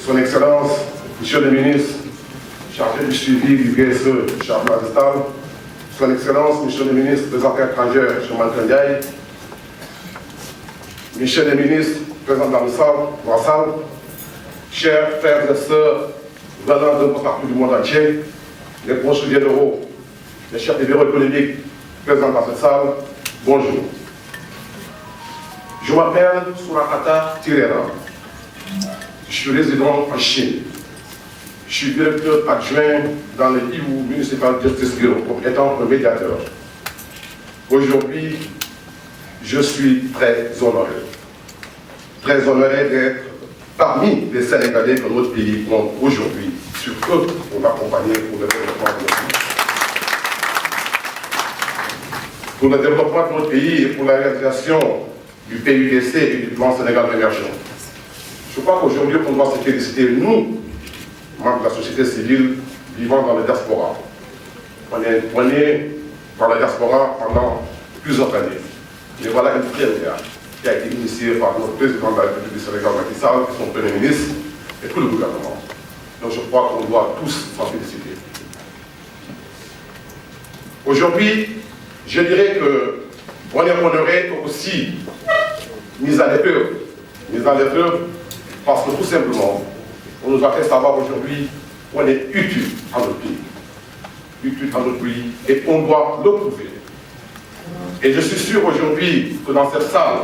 Son Excellence, Monsieur le ministre, chargé du suivi du BSE, Charles Maristal, Son Excellence, Monsieur le ministre des Affaires étrangères, M. Mankandiaï, Monsieur le ministre, présent dans la salle, chers frères et sœurs venant de partout du monde entier, les proches généraux, les chefs des bureaux économiques présents dans cette salle, bonjour. Je m'appelle Surakata Tirera. Je suis résident en Chine. Je suis directeur adjoint dans le Yiwu Municipal Justice Bureau, comme étant un médiateur. Aujourd'hui, je suis très honoré d'être parmi les Sénégalais que notre pays compte aujourd'hui sur eux pour l'accompagner pour le développement de notre pays. Pour le développement de notre pays et pour la réalisation du PUDC et du plan Sénégal émergent. Je crois qu'aujourd'hui, on doit se féliciter, nous, membres de la société civile, vivant dans la diaspora. On est dans la diaspora pendant plusieurs années. Mais voilà une première qui a été initiée par notre président de la République du Sénégal, Macky Sall, son premier ministre et tout le gouvernement. Donc je crois qu'on doit tous s'en féliciter. Aujourd'hui, je dirais qu'on est honoré aussi mis à l'épreuve, parce que tout simplement, on nous a fait savoir aujourd'hui qu'on est utile à notre pays, et on doit le prouver. Et je suis sûr aujourd'hui que dans cette salle,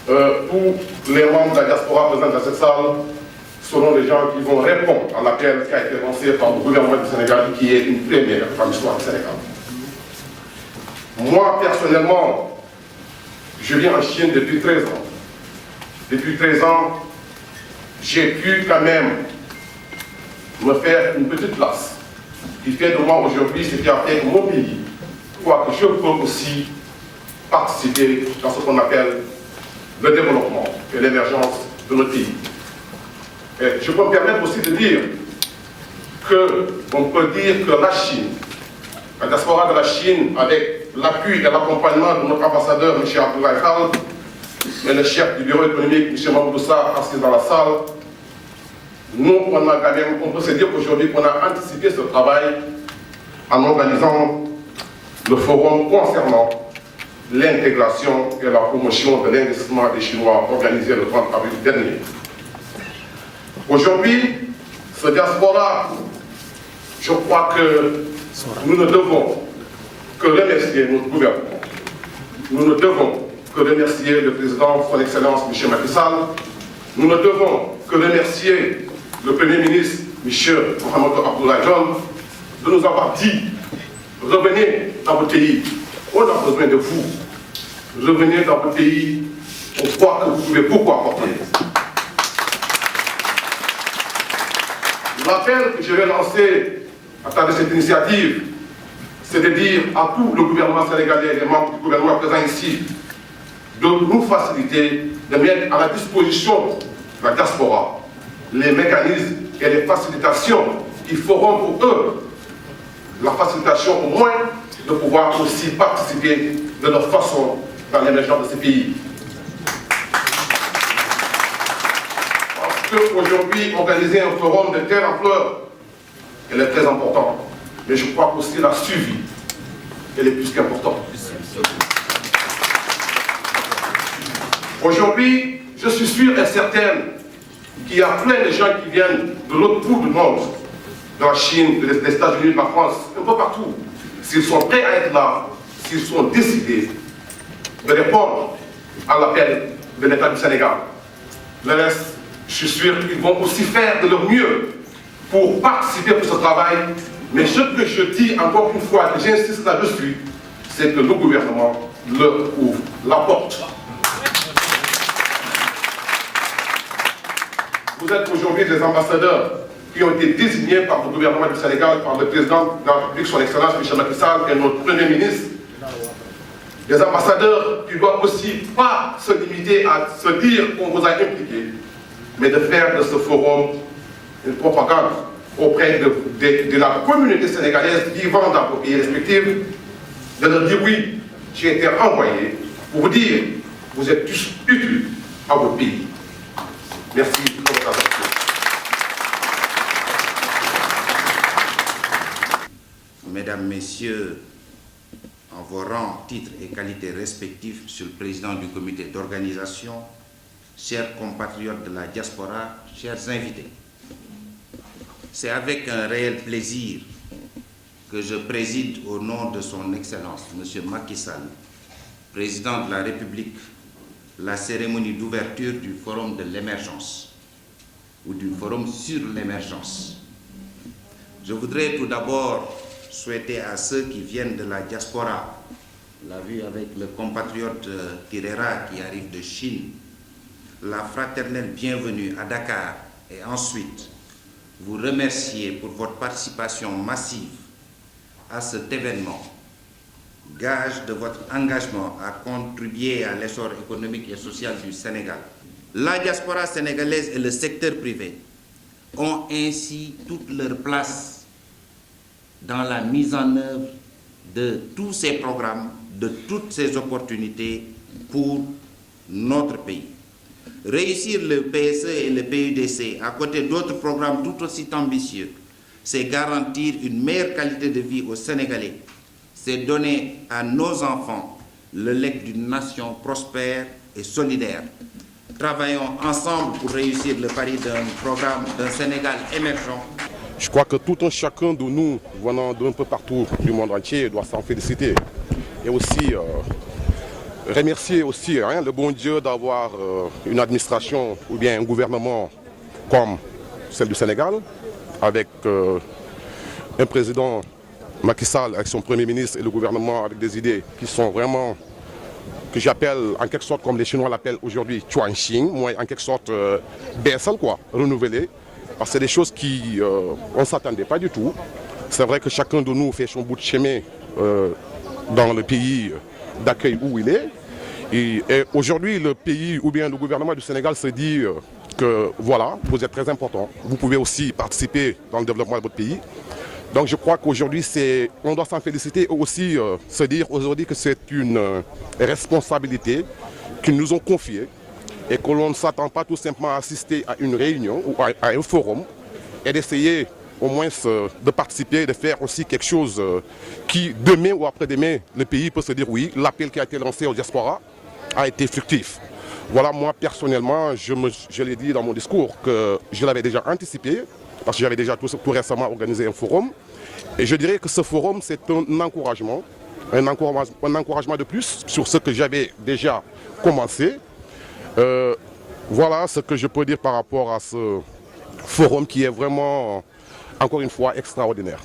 tous les membres de la diaspora présents dans cette salle seront des gens qui vont répondre à l'appel qui a été lancé par le gouvernement du Sénégal, qui est une première dans l'histoire du Sénégal. Moi, personnellement, je vis en Chine depuis 13 ans. Depuis 13 ans, j'ai pu quand même me faire une petite place qui fait de moi aujourd'hui ce qui a fait mon pays, quoi que je peux aussi participer dans ce qu'on appelle le développement et l'émergence de notre pays. Et je peux me permettre aussi de dire qu'on peut dire que la Chine, la diaspora de la Chine, avec l'appui et l'accompagnement de notre ambassadeur, M. Abdoulaye Khal, et le chef du bureau économique, M. Mamoudou Sarr, assis dans la salle, nous, on peut se dire qu'aujourd'hui qu'on a anticipé ce travail en organisant le forum concernant l'intégration et la promotion de l'investissement des Chinois organisé le 30 avril dernier. Aujourd'hui, ce diaspora, je crois que nous ne devons que remercier notre gouvernement. Nous ne devons que remercier le président, son Excellence, M. Macky Sall. Nous ne devons que remercier le Premier ministre, M. Mohamed Abdoulaye John, de nous avoir dit, revenez dans votre pays, on a besoin de vous. Revenez dans votre pays, on croit que vous pouvez beaucoup apporter. L'appel que je vais lancer à travers cette initiative, c'est de dire à tout le gouvernement sénégalais et les membres du gouvernement présents ici, de nous faciliter, de mettre à la disposition de la diaspora les mécanismes et les facilitations qui feront pour eux la facilitation au moins de pouvoir aussi participer de leur façon dans l'émergence de ces pays. Parce qu'aujourd'hui, organiser un forum de telle ampleur, elle est très importante. Mais je crois qu'aussi la suivi, elle est plus qu'importante. Aujourd'hui, je suis sûr et certaine qu'il y a plein de gens qui viennent de l'autre bout du monde, de la Chine, des États-Unis, de la France, un peu partout. S'ils sont prêts à être là, s'ils sont décidés de répondre à l'appel de l'État du Sénégal. Le reste, je suis sûr qu'ils vont aussi faire de leur mieux pour participer pour ce travail. Mais ce que je dis encore une fois, et j'insiste là-dessus, c'est que le gouvernement leur ouvre la porte. Vous êtes aujourd'hui des ambassadeurs qui ont été désignés par le gouvernement du Sénégal, par le président de la République, son Excellence M. Macky Sall et notre Premier ministre. Des ambassadeurs qui ne doivent aussi pas se limiter à se dire qu'on vous a impliqué, mais de faire de ce forum une propagande auprès de la communauté sénégalaise vivant dans vos pays respectifs, de leur dire oui, j'ai été envoyé pour vous dire vous êtes tous utiles à votre pays. Merci pour votre attention. Mesdames, Messieurs, en vos rangs, titres et qualités respectifs, Monsieur le Président du comité d'organisation, chers compatriotes de la diaspora, chers invités, c'est avec un réel plaisir que je préside au nom de son Excellence, M. Macky Sall, Président de la République, la cérémonie d'ouverture du Forum de l'émergence ou du Forum sur l'émergence. Je voudrais tout d'abord souhaiter à ceux qui viennent de la diaspora, on l'a vu avec le compatriote Tirera qui arrive de Chine, la fraternelle bienvenue à Dakar et ensuite vous remercier pour votre participation massive à cet événement, gage de votre engagement à contribuer à l'essor économique et social du Sénégal. La diaspora sénégalaise et le secteur privé ont ainsi toute leur place dans la mise en œuvre de tous ces programmes, de toutes ces opportunités pour notre pays. Réussir le PSE et le PUDC à côté d'autres programmes tout aussi ambitieux, c'est garantir une meilleure qualité de vie aux Sénégalais, c'est donner à nos enfants le legs d'une nation prospère et solidaire. Travaillons ensemble pour réussir le pari d'un programme d'un Sénégal émergent. Je crois que tout un chacun de nous, venant d'un peu partout du monde entier, doit s'en féliciter. Et aussi remercier aussi le bon Dieu d'avoir une administration ou bien un gouvernement comme celle du Sénégal, avec un président Macky Sall, avec son Premier ministre et le gouvernement avec des idées qui sont vraiment, que j'appelle en quelque sorte, comme les Chinois l'appellent aujourd'hui, Chuanxing, moi en quelque sorte BSL quoi, renouvelé. Parce que c'est des choses qui, on ne s'attendait pas du tout. C'est vrai que chacun de nous fait son bout de chemin dans le pays d'accueil où il est. Et aujourd'hui, le pays ou bien le gouvernement du Sénégal se dit que voilà, vous êtes très important. Vous pouvez aussi participer dans le développement de votre pays. Donc je crois qu'aujourd'hui, on doit s'en féliciter et aussi se dire aujourd'hui que c'est une responsabilité qu'ils nous ont confiée. Et que l'on ne s'attend pas tout simplement à assister à une réunion ou à un forum et d'essayer au moins de participer, de faire aussi quelque chose qui, demain ou après-demain, le pays peut se dire oui, l'appel qui a été lancé aux diaspora a été fructif. Voilà, moi personnellement, je l'ai dit dans mon discours que je l'avais déjà anticipé parce que j'avais déjà tout récemment organisé un forum. Et je dirais que ce forum, c'est un encouragement de plus sur ce que j'avais déjà commencé. Voilà ce que je peux dire par rapport à ce forum qui est vraiment, encore une fois, extraordinaire.